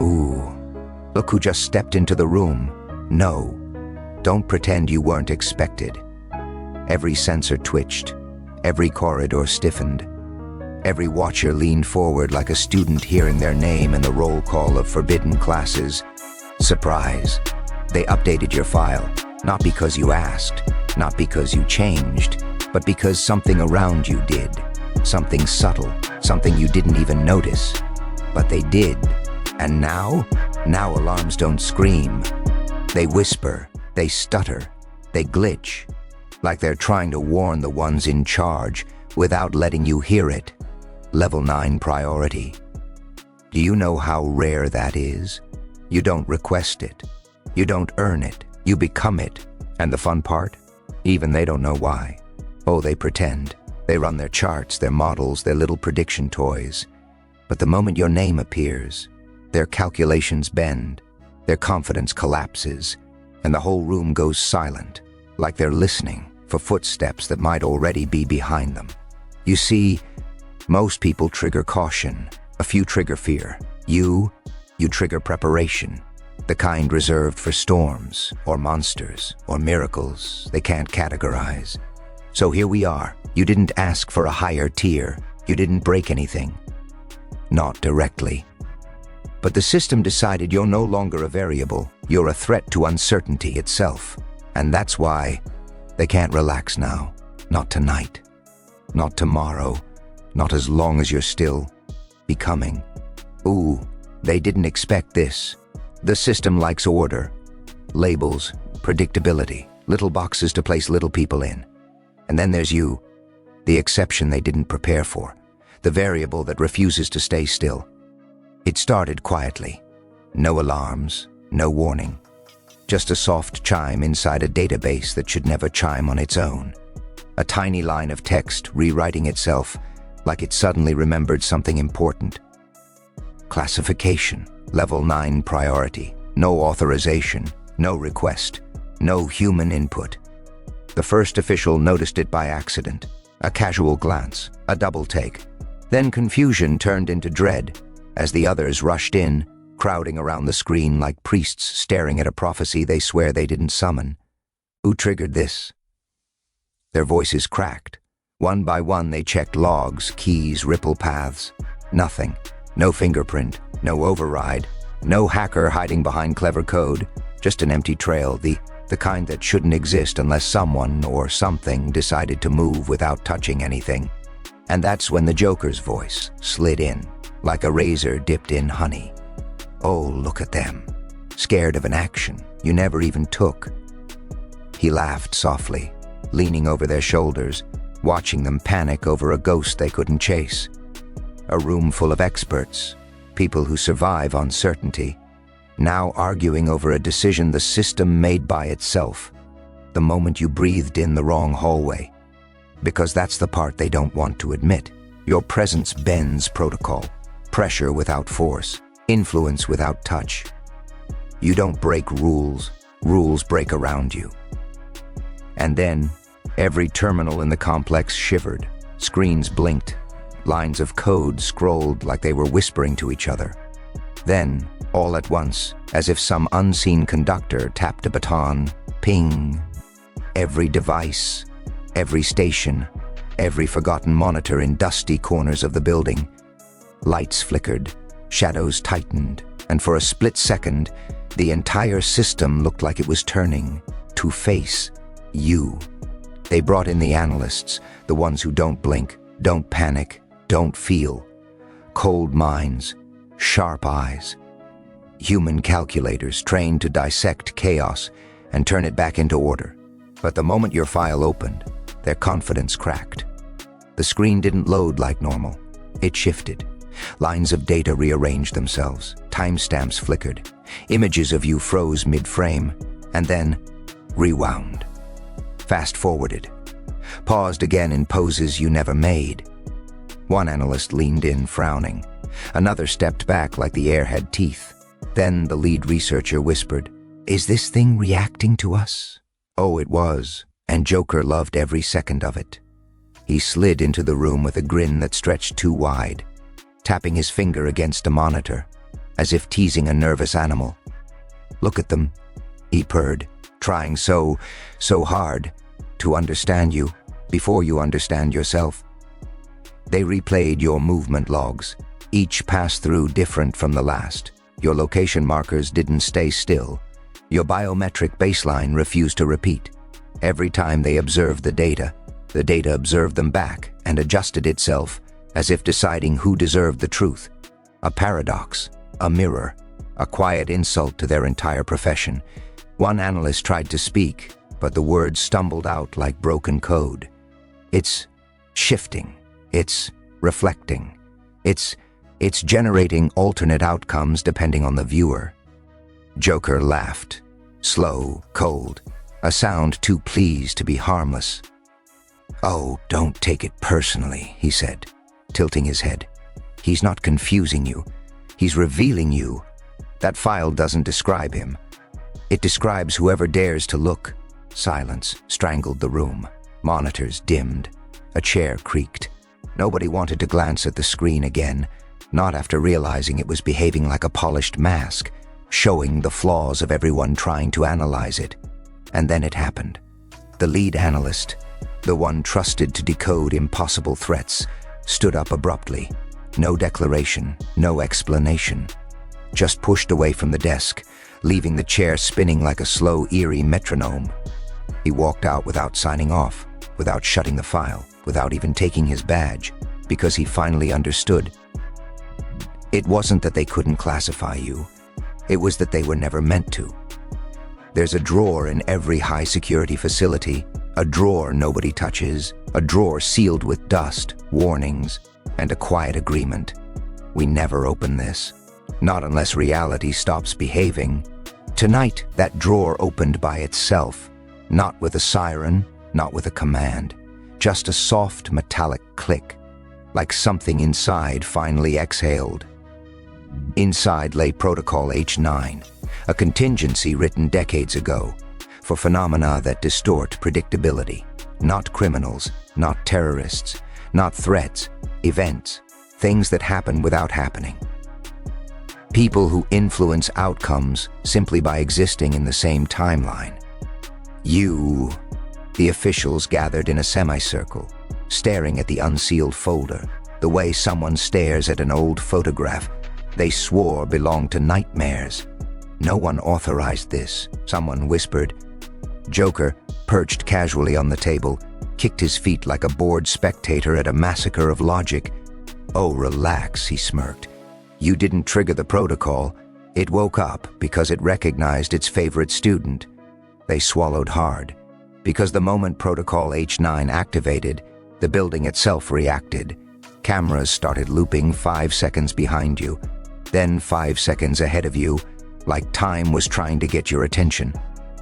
Ooh, look who just stepped into the room. No, don't pretend you weren't expected. Every sensor twitched, every corridor stiffened. Every watcher leaned forward like a student hearing their name in the roll call of forbidden classes. Surprise. They updated your file, not because you asked, not because you changed, but because something around you did. Something subtle, something you didn't even notice. But they did. And now alarms don't scream. They whisper, they stutter, they glitch, like they're trying to warn the ones in charge without letting you hear it. Level 9 priority. Do you know how rare that is? You don't request it. You don't earn it. You become it. And the fun part? Even they don't know why. Oh, they pretend. They run their charts, their models, their little prediction toys. But the moment your name appears, their calculations bend, their confidence collapses, and the whole room goes silent, like they're listening for footsteps that might already be behind them. You see, most people trigger caution, a few trigger fear. You trigger preparation, the kind reserved for storms, or monsters, or miracles they can't categorize. So here we are. You didn't ask for a higher tier. You didn't break anything. Not directly. But the system decided you're no longer a variable. You're a threat to uncertainty itself. And that's why they can't relax now. Not tonight. Not tomorrow. Not as long as you're still becoming. Ooh, they didn't expect this. The system likes order, labels, predictability, little boxes to place little people in. And then there's you, the exception they didn't prepare for, the variable that refuses to stay still. It started quietly. No alarms, no warning. Just a soft chime inside a database that should never chime on its own. A tiny line of text rewriting itself like it suddenly remembered something important. Classification, level 9 priority, no authorization, no request, no human input. The first official noticed it by accident, a casual glance, a double take. Then confusion turned into dread as the others rushed in, crowding around the screen like priests staring at a prophecy they swear they didn't summon. Who triggered this? Their voices cracked. One by one they checked logs, keys, ripple paths. Nothing. No fingerprint, no override, no hacker hiding behind clever code, just an empty trail, the kind that shouldn't exist unless someone or something decided to move without touching anything. And that's when the Joker's voice slid in, like a razor dipped in honey. Oh, look at them, scared of an action you never even took. He laughed softly, leaning over their shoulders, watching them panic over a ghost they couldn't chase. A room full of experts, people who survive uncertainty, now arguing over a decision the system made by itself, the moment you breathed in the wrong hallway. Because that's the part they don't want to admit. Your presence bends protocol, pressure without force, influence without touch. You don't break rules, rules break around you. And then, every terminal in the complex shivered, screens blinked, lines of code scrolled like they were whispering to each other. Then, all at once, as if some unseen conductor tapped a baton, ping. Every device, every station, every forgotten monitor in dusty corners of the building. Lights flickered, shadows tightened, and for a split second, the entire system looked like it was turning to face you. They brought in the analysts, the ones who don't blink, don't panic, don't feel. Cold minds, sharp eyes. Human calculators trained to dissect chaos and turn it back into order. But the moment your file opened, their confidence cracked. The screen didn't load like normal. It shifted. Lines of data rearranged themselves. Timestamps flickered. Images of you froze mid-frame, and then rewound. Fast-forwarded. Paused again in poses you never made. One analyst leaned in, frowning. Another stepped back like the air had teeth. Then the lead researcher whispered, "Is this thing reacting to us?" Oh, it was, and Joker loved every second of it. He slid into the room with a grin that stretched too wide, tapping his finger against a monitor. as if teasing a nervous animal. "Look at them," he purred, trying so hard to understand you before you understand yourself. They replayed your movement logs, each pass-through different from the last. Your location markers didn't stay still. Your biometric baseline refused to repeat. Every time they observed the data observed them back and adjusted itself as if deciding who deserved the truth. A paradox, a mirror, a quiet insult to their entire profession. One analyst tried to speak, but the words stumbled out like broken code. "It's shifting. It's reflecting. It's generating alternate outcomes depending on the viewer." Joker laughed, slow, cold, a sound too pleased to be harmless. "Oh, don't take it personally," he said, tilting his head. "He's not confusing you. He's revealing you. That file doesn't describe him. It describes whoever dares to look." Silence strangled the room. Monitors dimmed. A chair creaked. Nobody wanted to glance at the screen again, not after realizing it was behaving like a polished mask, showing the flaws of everyone trying to analyze it. And then it happened. The lead analyst, the one trusted to decode impossible threats, stood up abruptly. No declaration, no explanation. Just pushed away from the desk, leaving the chair spinning like a slow, eerie metronome. He walked out without signing off, without shutting the file, without even taking his badge, because he finally understood. It wasn't that they couldn't classify you. It was that they were never meant to. There's a drawer in every high-security facility, a drawer nobody touches, a drawer sealed with dust, warnings, and a quiet agreement. We never open this. Not unless reality stops behaving. Tonight, that drawer opened by itself, not with a siren, not with a command, just a soft metallic click, like something inside finally exhaled. Inside lay Protocol H9, a contingency written decades ago, for phenomena that distort predictability. Not criminals, not terrorists, not threats, events, things that happen without happening. People who influence outcomes simply by existing in the same timeline. The officials gathered in a semicircle, staring at the unsealed folder, the way someone stares at an old photograph they swore belonged to nightmares. "No one authorized this," someone whispered. Joker, perched casually on the table, kicked his feet like a bored spectator at a massacre of logic. "Oh, relax," he smirked. "You didn't trigger the protocol. It woke up because it recognized its favorite student." They swallowed hard, because the moment Protocol H9 activated, the building itself reacted. Cameras started looping 5 seconds behind you, then 5 seconds ahead of you, like time was trying to get your attention.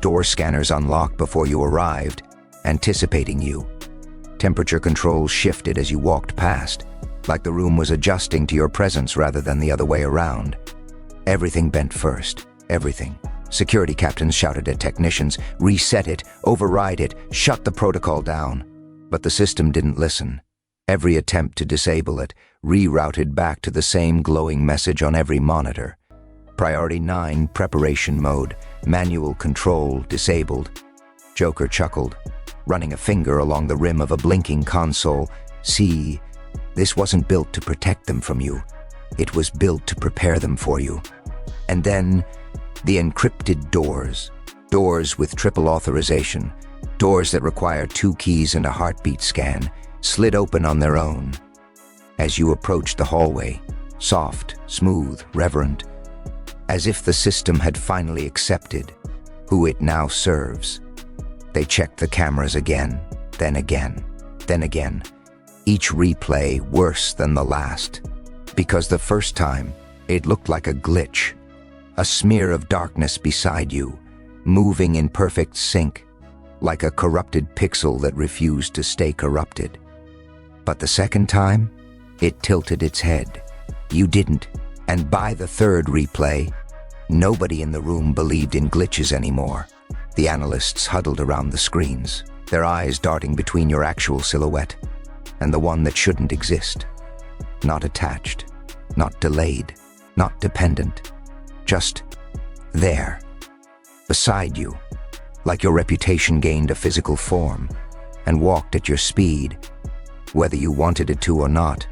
Door scanners unlocked before you arrived, anticipating you. Temperature controls shifted as you walked past, like the room was adjusting to your presence rather than the other way around. Everything bent first, everything. Security captains shouted at technicians, "Reset it, override it, shut the protocol down." But the system didn't listen. Every attempt to disable it rerouted back to the same glowing message on every monitor. Priority 9, preparation mode, manual control disabled. Joker chuckled, running a finger along the rim of a blinking console. "See, this wasn't built to protect them from you. It was built to prepare them for you." And then, the encrypted doors. Doors with triple authorization. Doors that require 2 keys and a heartbeat scan, slid open on their own. As you approached the hallway, soft, smooth, reverent, as if the system had finally accepted who it now serves. They checked the cameras again, then again, then again. Each replay worse than the last, because the first time it looked like a glitch, a smear of darkness beside you, moving in perfect sync, like a corrupted pixel that refused to stay corrupted. But the second time, it tilted its head. You didn't, and by the third replay, nobody in the room believed in glitches anymore. The analysts huddled around the screens, their eyes darting between your actual silhouette and the one that shouldn't exist. Not attached, not delayed, not dependent, just there, beside you, like your reputation gained a physical form and walked at your speed, whether you wanted it to or not.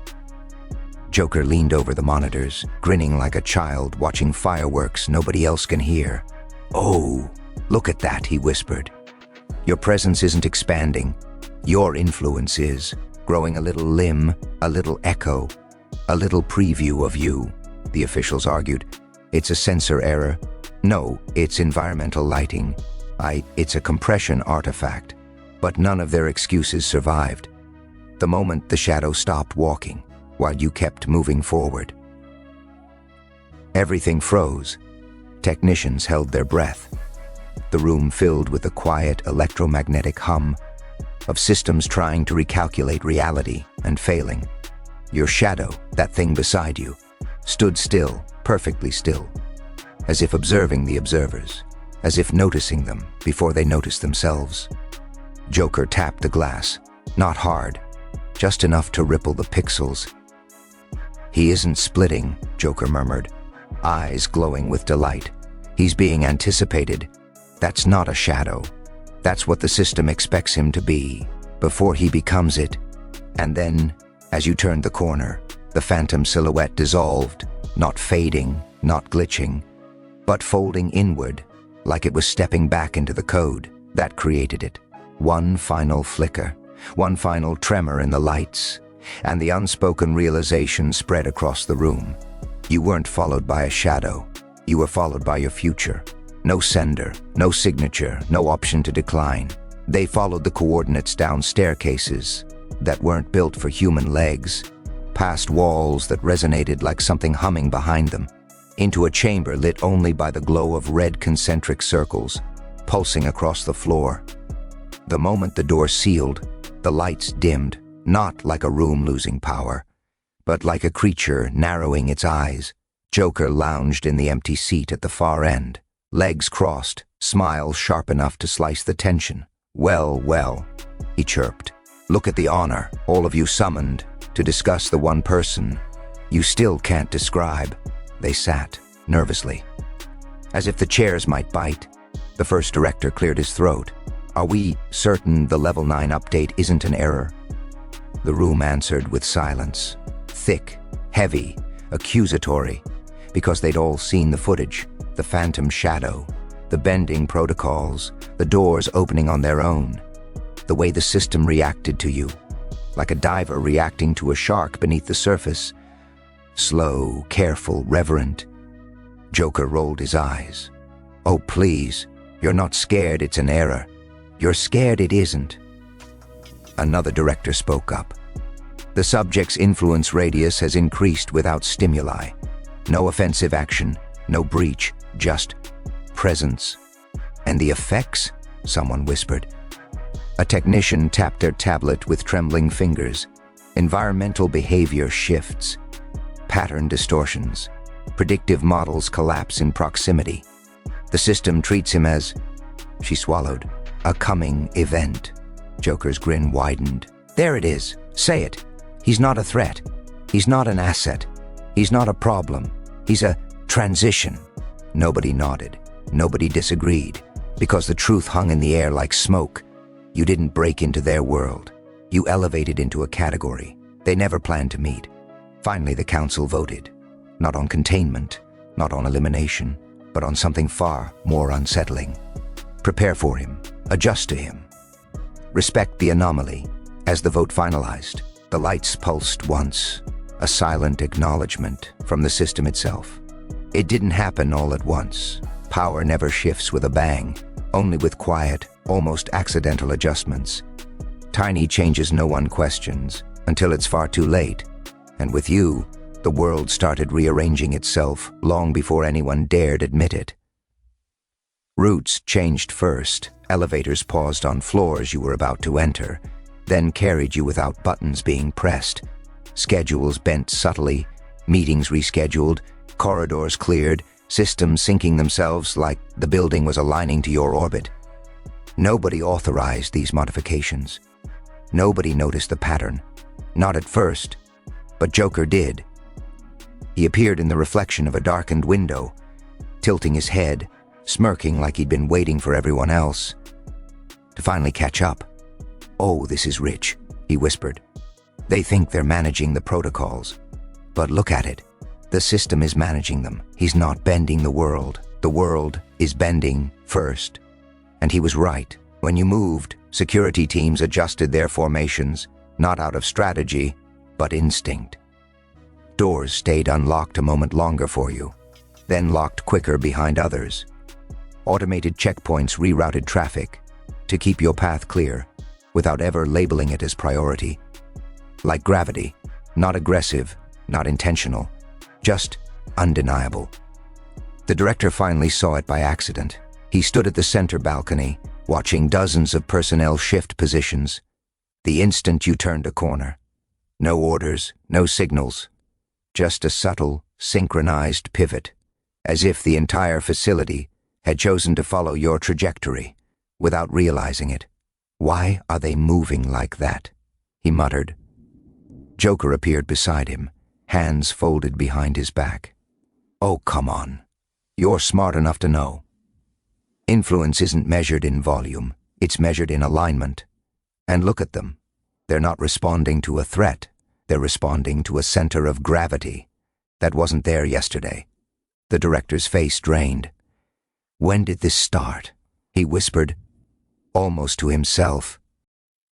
Joker leaned over the monitors, grinning like a child watching fireworks nobody else can hear. "Oh, look at that," he whispered. "Your presence isn't expanding. Your influence is, growing a little limb, a little echo, a little preview of you," the officials argued. "It's a sensor error. No, it's environmental lighting. It's a compression artifact." But none of their excuses survived. The moment the shadow stopped walking, while you kept moving forward, everything froze. Technicians held their breath. The room filled with the quiet electromagnetic hum of systems trying to recalculate reality and failing. Your shadow, that thing beside you, stood still, perfectly still, as if observing the observers, as if noticing them before they noticed themselves. Joker tapped the glass, not hard, just enough to ripple the pixels. "He isn't splitting," Joker murmured, eyes glowing with delight. "He's being anticipated. That's not a shadow. That's what the system expects him to be, before he becomes it." And then, as you turned the corner, the phantom silhouette dissolved, not fading, not glitching, but folding inward, like it was stepping back into the code that created it. One final flicker, one final tremor in the lights, and the unspoken realization spread across the room. You weren't followed by a shadow. You were followed by your future. No sender, no signature, no option to decline. They followed the coordinates down staircases that weren't built for human legs, past walls that resonated like something humming behind them, into a chamber lit only by the glow of red concentric circles pulsing across the floor. The moment the door sealed, the lights dimmed, not like a room losing power, but like a creature narrowing its eyes. Joker lounged in the empty seat at the far end, legs crossed, smile sharp enough to slice the tension. "Well, well," he chirped. "Look at the honor, all of you summoned to discuss the one person you still can't describe." They sat, nervously, as if the chairs might bite. The first director cleared his throat. "Are we certain the Level 9 update isn't an error?" The room answered with silence, thick, heavy, accusatory, because they'd all seen the footage, the phantom shadow, the bending protocols, the doors opening on their own, the way the system reacted to you, like a diver reacting to a shark beneath the surface. Slow, careful, reverent. Joker rolled his eyes. "Oh, please, you're not scared it's an error. You're scared it isn't." Another director spoke up. "The subject's influence radius has increased without stimuli. No offensive action, no breach, just presence." "And the effects?" someone whispered. A technician tapped their tablet with trembling fingers. "Environmental behavior shifts. Pattern distortions. Predictive models collapse in proximity. The system treats him as," she swallowed, "a coming event." Joker's grin widened. "There it is. Say it. He's not a threat. He's not an asset. He's not a problem. He's a transition." Nobody nodded. Nobody disagreed, because the truth hung in the air like smoke. You didn't break into their world. You elevated into a category they never planned to meet. Finally, the council voted. Not on containment, not on elimination, but on something far more unsettling. Prepare for him. Adjust to him. Respect the anomaly. As the vote finalized, the lights pulsed once, a silent acknowledgement from the system itself. It didn't happen all at once. Power never shifts with a bang, only with quiet, almost accidental adjustments. Tiny changes no one questions, until it's far too late. And with you, the world started rearranging itself long before anyone dared admit it. Routes changed first. Elevators paused on floors you were about to enter, then carried you without buttons being pressed. Schedules bent subtly, meetings rescheduled, corridors cleared, systems syncing themselves like the building was aligning to your orbit. Nobody authorized these modifications. Nobody noticed the pattern. Not at first, but Joker did. He appeared in the reflection of a darkened window, tilting his head, smirking like he'd been waiting for everyone else to finally catch up. "Oh, this is Rich," he whispered. "They think they're managing the protocols. But look at it. The system is managing them. He's not bending the world. The world is bending first." And he was right. When you moved, security teams adjusted their formations, not out of strategy, but instinct. Doors stayed unlocked a moment longer for you, then locked quicker behind others. Automated checkpoints rerouted traffic to keep your path clear without ever labeling it as priority. Like gravity, not aggressive, not intentional, just undeniable. The director finally saw it by accident. He stood at the center balcony, watching dozens of personnel shift positions. The instant you turned a corner. No orders, no signals, just a subtle, synchronized pivot, as if the entire facility had chosen to follow your trajectory without realizing it. "Why are they moving like that?" he muttered. Joker appeared beside him, hands folded behind his back. "Oh, come on. You're smart enough to know. Influence isn't measured in volume, it's measured in alignment. And look at them. They're not responding to a threat, they're responding to a center of gravity that wasn't there yesterday." The director's face drained. "When did this start?" he whispered, almost to himself.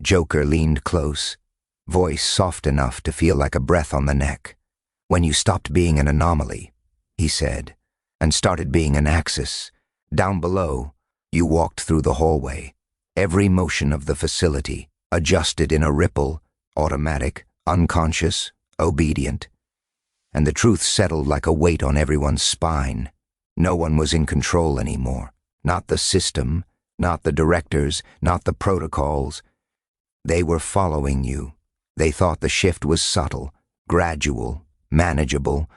Joker leaned close, voice soft enough to feel like a breath on the neck. "When you stopped being an anomaly," he said, "and started being an axis. Down below, you walked through the hallway. Every motion of the facility adjusted in a ripple, automatic, unconscious, obedient. And the truth settled like a weight on everyone's spine. No one was in control anymore. Not the system, not the directors, not the protocols. They were following you. They thought the shift was subtle, gradual, manageable,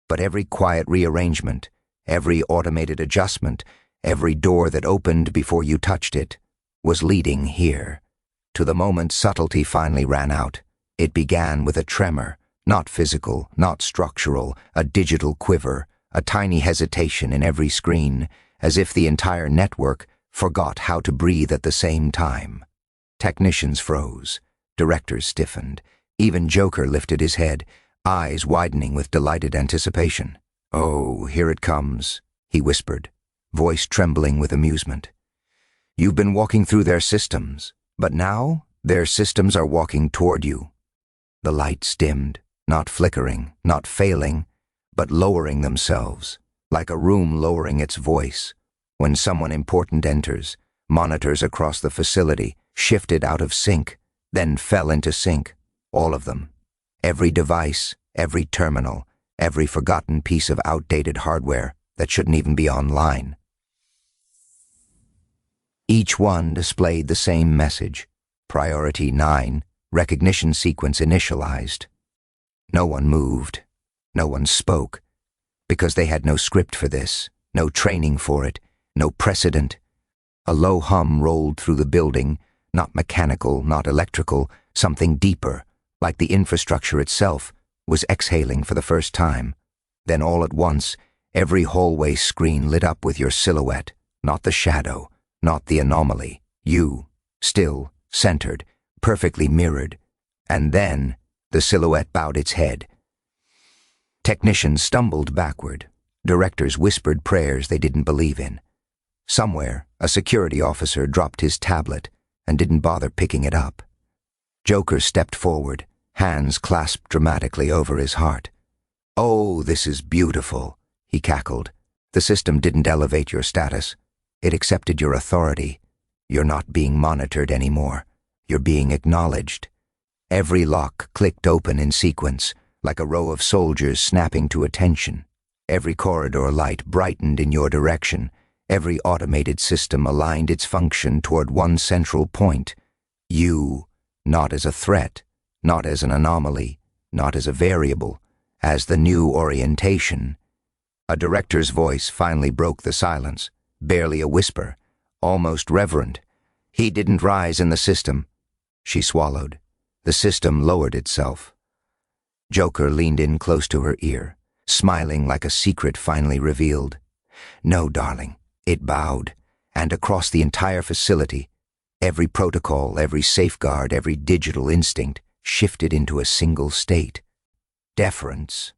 but every quiet rearrangement, every automated adjustment, every door that opened before you touched it, was leading here. To the moment subtlety finally ran out, it began with a tremor, not physical, not structural, a digital quiver, a tiny hesitation in every screen, as if the entire network forgot how to breathe at the same time. Technicians froze, directors stiffened, even Joker lifted his head, eyes widening with delighted anticipation. "Oh, here it comes," he whispered, voice trembling with amusement. "You've been walking through their systems, but now their systems are walking toward you." The lights dimmed, not flickering, not failing, but lowering themselves, like a room lowering its voice. When someone important enters, monitors across the facility shifted out of sync, then fell into sync, all of them. Every device, every terminal, every forgotten piece of outdated hardware that shouldn't even be online. Each one displayed the same message, Priority 9, recognition sequence initialized. No one moved, no one spoke, because they had no script for this, no training for it, no precedent. A low hum rolled through the building, not mechanical, not electrical, something deeper, like the infrastructure itself, was exhaling for the first time. Then all at once, every hallway screen lit up with your silhouette, not the shadow, not the anomaly, you, still, centered, perfectly mirrored. And then, the silhouette bowed its head. Technicians stumbled backward. Directors whispered prayers they didn't believe in. Somewhere, a security officer dropped his tablet and didn't bother picking it up. Joker stepped forward, hands clasped dramatically over his heart. "Oh, this is beautiful," he cackled. "The system didn't elevate your status. It accepted your authority. You're not being monitored anymore. You're being acknowledged." Every lock clicked open in sequence, like a row of soldiers snapping to attention. Every corridor light brightened in your direction. Every automated system aligned its function toward one central point. You, not as a threat, not as an anomaly, not as a variable, as the new orientation. A director's voice finally broke the silence, barely a whisper, almost reverent. "He didn't rise in the system." She swallowed. The system lowered itself. Joker leaned in close to her ear, smiling like a secret finally revealed. No, darling, it bowed, and across the entire facility, every protocol, every safeguard, every digital instinct shifted into a single state: deference.